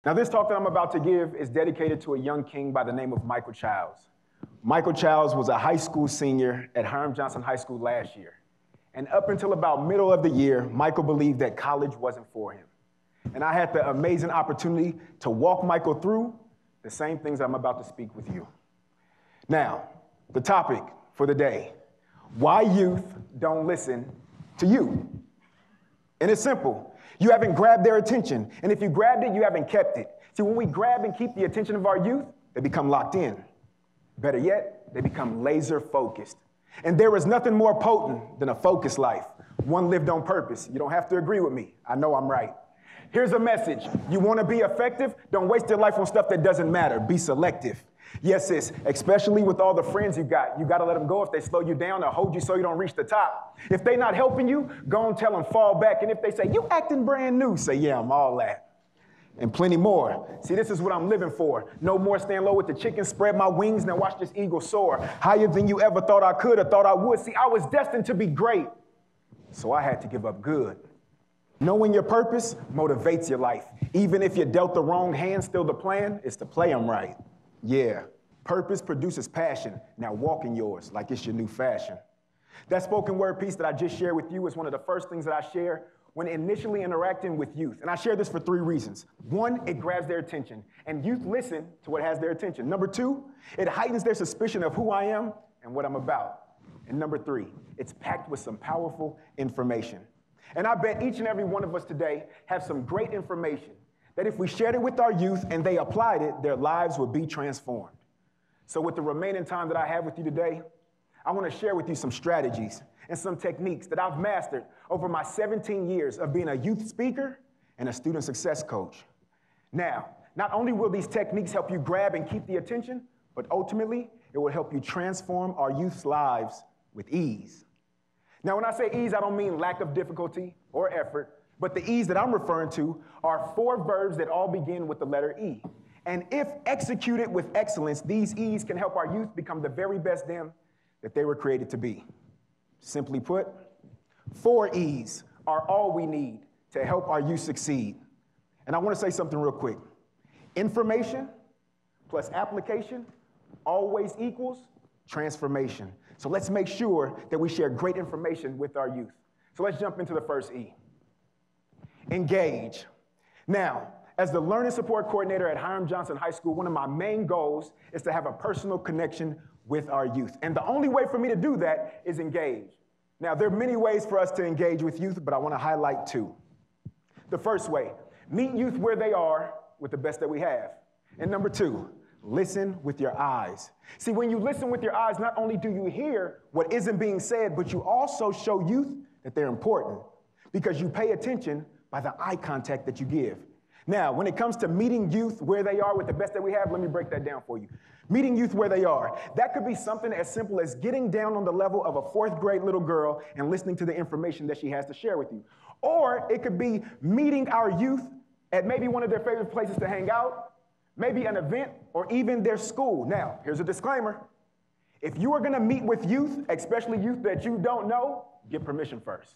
Now, this talk that I'm about to give is dedicated to a young king by the name of Michael Childs. Michael Childs was a high school senior at Hiram Johnson High School last year. And up until about middle of the year, Michael believed that college wasn't for him. And I had the amazing opportunity to walk Michael through the same things I'm about to speak with you. Now, the topic for the day, why youth don't listen to you. And it's simple. You haven't grabbed their attention. And if you grabbed it, you haven't kept it. See, when we grab and keep the attention of our youth, they become locked in. Better yet, they become laser focused. And there is nothing more potent than a focused life, one lived on purpose. You don't have to agree with me. I know I'm right. Here's a message. You want to be effective? Don't waste your life on stuff that doesn't matter. Be selective. Yes, sis, especially with all the friends you got to let them go if they slow you down or hold you so you don't reach the top. If they're not helping you, go and tell them fall back. And if they say, you acting brand new, say, yeah, I'm all that. And plenty more. See, this is what I'm living for. No more stand low with the chicken, spread my wings, now watch this eagle soar. Higher than you ever thought I could or thought I would. See, I was destined to be great, so I had to give up good. Knowing your purpose motivates your life. Even if you're dealt the wrong hand, still the plan is to play them right. Yeah, purpose produces passion. Now walk in yours like it's your new fashion. That spoken word piece that I just shared with you is one of the first things that I share when initially interacting with youth. And I share this for 3 reasons. 1, it grabs their attention, and youth listen to what has their attention. Number 2, it heightens their suspicion of who I am and what I'm about. And number 3, it's packed with some powerful information. And I bet each and every one of us today have some great information that if we shared it with our youth and they applied it, their lives would be transformed. So with the remaining time that I have with you today, I want to share with you some strategies and some techniques that I've mastered over my 17 years of being a youth speaker and a student success coach. Now, not only will these techniques help you grab and keep the attention, but ultimately, it will help you transform our youth's lives with ease. Now, when I say ease, I don't mean lack of difficulty or effort, but the ease that I'm referring to are 4 verbs that all begin with the letter E. And if executed with excellence, these E's can help our youth become the very best them that they were created to be. Simply put, 4 E's are all we need to help our youth succeed. And I want to say something real quick. Information plus application always equals transformation. So let's make sure that we share great information with our youth. So let's jump into the first E. Engage. Now, as the Learning Support Coordinator at Hiram Johnson High School, one of my main goals is to have a personal connection with our youth. And the only way for me to do that is engage. Now, there are many ways for us to engage with youth, but I want to highlight 2. The first way, meet youth where they are with the best that we have. And number 2, listen with your eyes. See, when you listen with your eyes, not only do you hear what isn't being said, but you also show youth that they're important because you pay attention by the eye contact that you give. Now, when it comes to meeting youth where they are with the best that we have, let me break that down for you. Meeting youth where they are. That could be something as simple as getting down on the level of a 4th grade little girl and listening to the information that she has to share with you. Or it could be meeting our youth at maybe one of their favorite places to hang out, maybe an event, or even their school. Now, here's a disclaimer. If you are going to meet with youth, especially youth that you don't know, get permission first.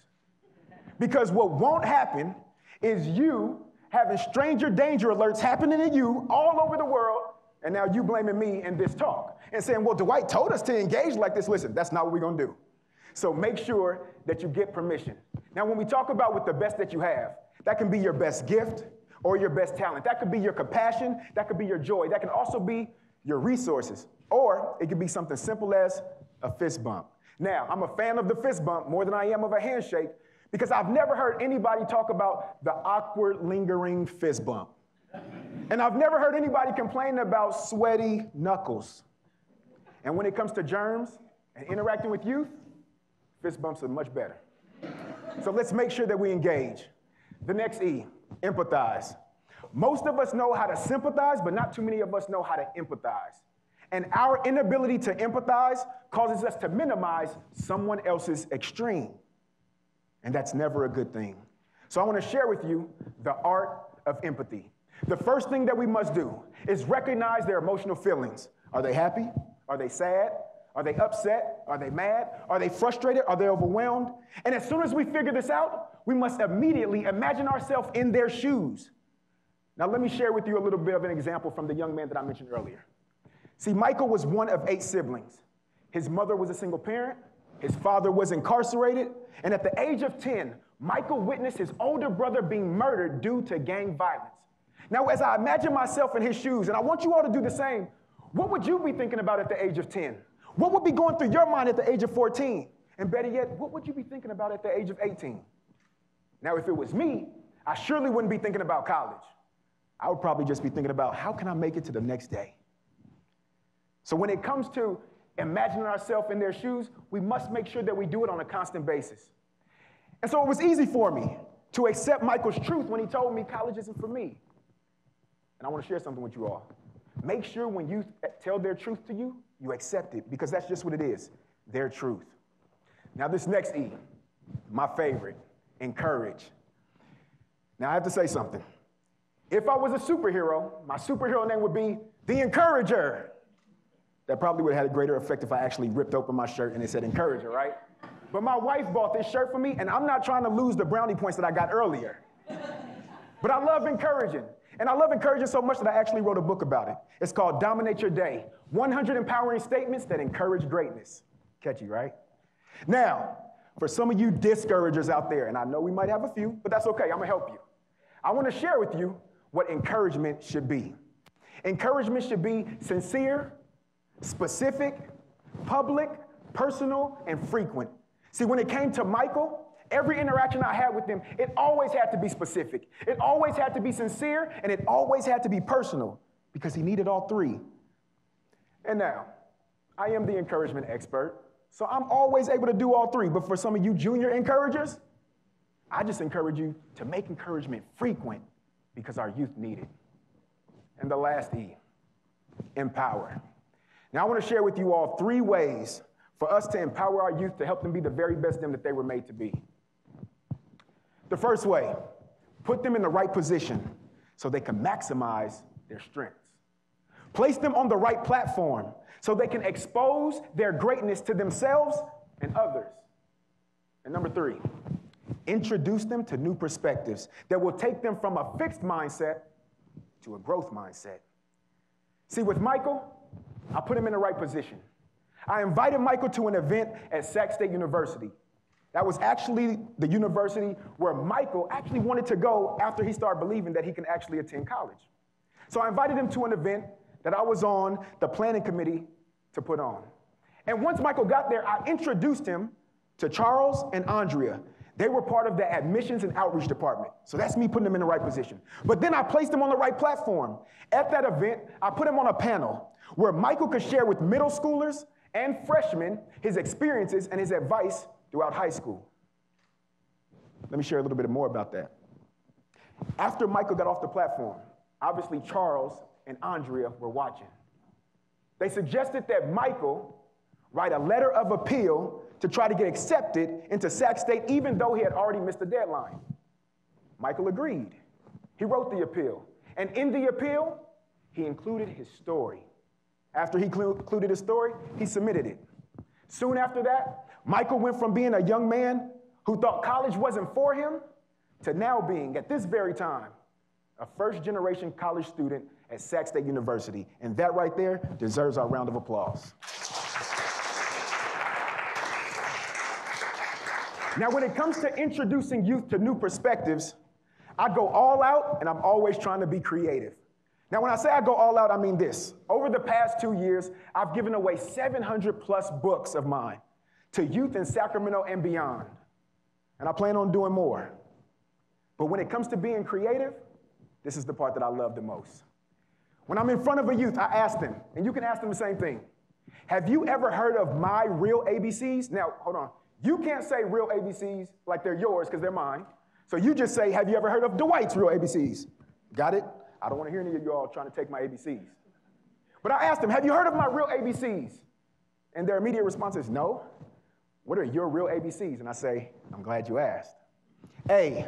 Because what won't happen is you having stranger danger alerts happening to you all over the world, and now you blaming me in this talk and saying, well, Dwight told us to engage like this. Listen, that's not what we're going to do. So make sure that you get permission. Now, when we talk about with the best that you have, that can be your best gift or your best talent. That could be your compassion. That could be your joy. That can also be your resources. Or it could be something simple as a fist bump. Now, I'm a fan of the fist bump more than I am of a handshake because I've never heard anybody talk about the awkward, lingering fist bump. And I've never heard anybody complain about sweaty knuckles. And when it comes to germs and interacting with youth, fist bumps are much better. So let's make sure that we engage. The next E, empathize. Most of us know how to sympathize, but not too many of us know how to empathize. And our inability to empathize causes us to minimize someone else's extreme. And that's never a good thing. So I want to share with you the art of empathy. The first thing that we must do is recognize their emotional feelings. Are they happy? Are they sad? Are they upset? Are they mad? Are they frustrated? Are they overwhelmed? And as soon as we figure this out, we must immediately imagine ourselves in their shoes. Now, let me share with you a little bit of an example from the young man that I mentioned earlier. See, Michael was one of 8 siblings. His mother was a single parent. His father was incarcerated. And at the age of 10, Michael witnessed his older brother being murdered due to gang violence. Now, as I imagine myself in his shoes, and I want you all to do the same, what would you be thinking about at the age of 10? What would be going through your mind at the age of 14? And better yet, what would you be thinking about at the age of 18? Now, if it was me, I surely wouldn't be thinking about college. I would probably just be thinking about how can I make it to the next day? So when it comes to imagining ourselves in their shoes, we must make sure that we do it on a constant basis. And so it was easy for me to accept Michael's truth when he told me college isn't for me. And I want to share something with you all. Make sure when you tell their truth to you, you accept it, because that's just what it is, their truth. Now this next E, my favorite, encourage. Now I have to say something. If I was a superhero, my superhero name would be the Encourager. That probably would have had a greater effect if I actually ripped open my shirt and it said Encourager, right? But my wife bought this shirt for me, and I'm not trying to lose the brownie points that I got earlier. But I love encouraging. And I love encouraging so much that I actually wrote a book about it. It's called Dominate Your Day, 100 Empowering Statements That Encourage Greatness. Catchy, right? Now, for some of you discouragers out there, and I know we might have a few, but that's okay, I'm gonna help you. I wanna share with you what encouragement should be. Encouragement should be sincere, specific, public, personal, and frequent. See, when it came to Michael, every interaction I had with him, it always had to be specific. It always had to be sincere, and it always had to be personal, because he needed all 3. And now, I am the encouragement expert, so I'm always able to do all 3. But for some of you junior encouragers, I just encourage you to make encouragement frequent, because our youth need it. And the last E, empower. Now, I want to share with you all 3 ways for us to empower our youth to help them be the very best them that they were made to be. The first way, put them in the right position so they can maximize their strengths. Place them on the right platform so they can expose their greatness to themselves and others. And number 3, introduce them to new perspectives that will take them from a fixed mindset to a growth mindset. See, with Michael, I put him in the right position. I invited Michael to an event at Sac State University. That was actually the university where Michael actually wanted to go after he started believing that he can actually attend college. So I invited him to an event that I was on the planning committee to put on. And once Michael got there, I introduced him to Charles and Andrea. They were part of the admissions and outreach department. So that's me putting them in the right position. But then I placed them on the right platform. At that event, I put him on a panel where Michael could share with middle schoolers and freshmen his experiences and his advice throughout high school. Let me share a little bit more about that. After Michael got off the platform, obviously Charles and Andrea were watching. They suggested that Michael write a letter of appeal to try to get accepted into Sac State, even though he had already missed the deadline. Michael agreed. He wrote the appeal. And in the appeal, he included his story. After he included his story, he submitted it. Soon after that, Michael went from being a young man who thought college wasn't for him to now being, at this very time, a first-generation college student at Sac State University. And that right there deserves our round of applause. Now, when it comes to introducing youth to new perspectives, I go all out, and I'm always trying to be creative. Now, when I say I go all out, I mean this. Over the past 2 years, I've given away 700 plus books of mine to youth in Sacramento and beyond. And I plan on doing more. But when it comes to being creative, this is the part that I love the most. When I'm in front of a youth, I ask them, and you can ask them the same thing. Have you ever heard of my real ABCs? Now, hold on. You can't say real ABCs like they're yours because they're mine. So you just say, have you ever heard of Dwight's real ABCs? Got it? I don't want to hear any of you all trying to take my ABCs. But I asked them, have you heard of my real ABCs? And their immediate response is, no. What are your real ABCs? And I say, I'm glad you asked. A,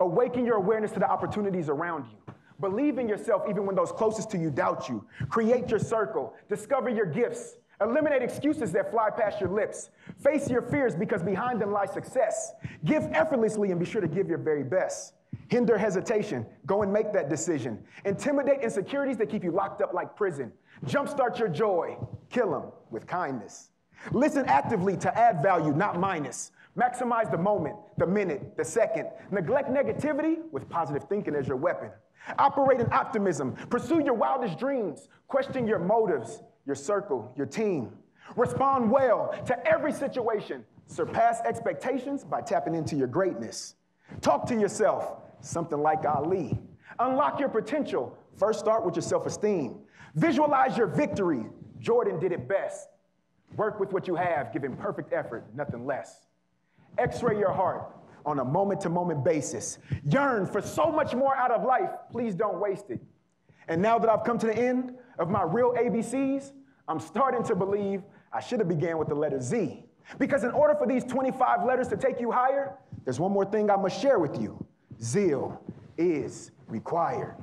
awaken your awareness to the opportunities around you. Believe in yourself even when those closest to you doubt you. Create your circle. Discover your gifts. Eliminate excuses that fly past your lips. Face your fears because behind them lies success. Give effortlessly and be sure to give your very best. Hinder hesitation. Go and make that decision. Intimidate insecurities that keep you locked up like prison. Jumpstart your joy. Kill them with kindness. Listen actively to add value, not minus. Maximize the moment, the minute, the second. Neglect negativity with positive thinking as your weapon. Operate in optimism. Pursue your wildest dreams. Question your motives, your circle, your team. Respond well to every situation. Surpass expectations by tapping into your greatness. Talk to yourself, something like Ali. Unlock your potential. First start with your self-esteem. Visualize your victory. Jordan did it best. Work with what you have, giving perfect effort, nothing less. X-ray your heart on a moment-to-moment basis. Yearn for so much more out of life. Please don't waste it. And now that I've come to the end of my real ABCs, I'm starting to believe I should have began with the letter Z. Because in order for these 25 letters to take you higher, there's one more thing I must share with you. Zeal is required.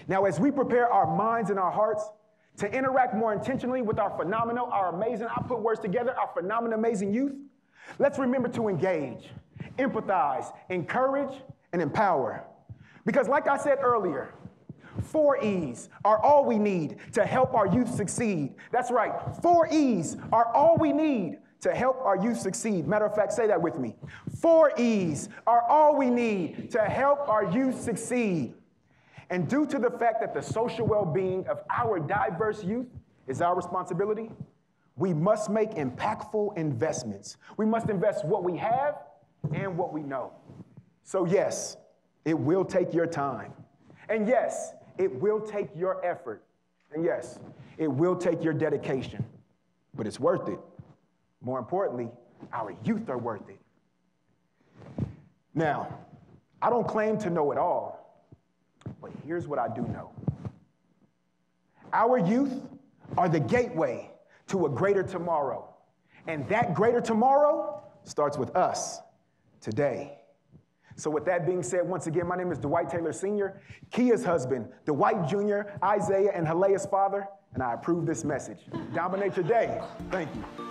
Now, as we prepare our minds and our hearts to interact more intentionally with our phenomenal, our amazing, I put words together, our phenomenal, amazing youth, let's remember to engage, empathize, encourage, and empower. Because like I said earlier, 4 E's are all we need to help our youth succeed. That's right, 4 E's are all we need to help our youth succeed. Matter of fact, say that with me. 4 E's are all we need to help our youth succeed. And due to the fact that the social well-being of our diverse youth is our responsibility, we must make impactful investments. We must invest what we have and what we know. So yes, it will take your time. And yes, it will take your effort. And yes, it will take your dedication. But it's worth it. More importantly, our youth are worth it. Now, I don't claim to know it all, but here's what I do know. Our youth are the gateway to a greater tomorrow. And that greater tomorrow starts with us today. So with that being said, once again, my name is Dwight Taylor Sr., Kia's husband, Dwight Jr., Isaiah, and Halea's father, and I approve this message. Dominate your day. Thank you.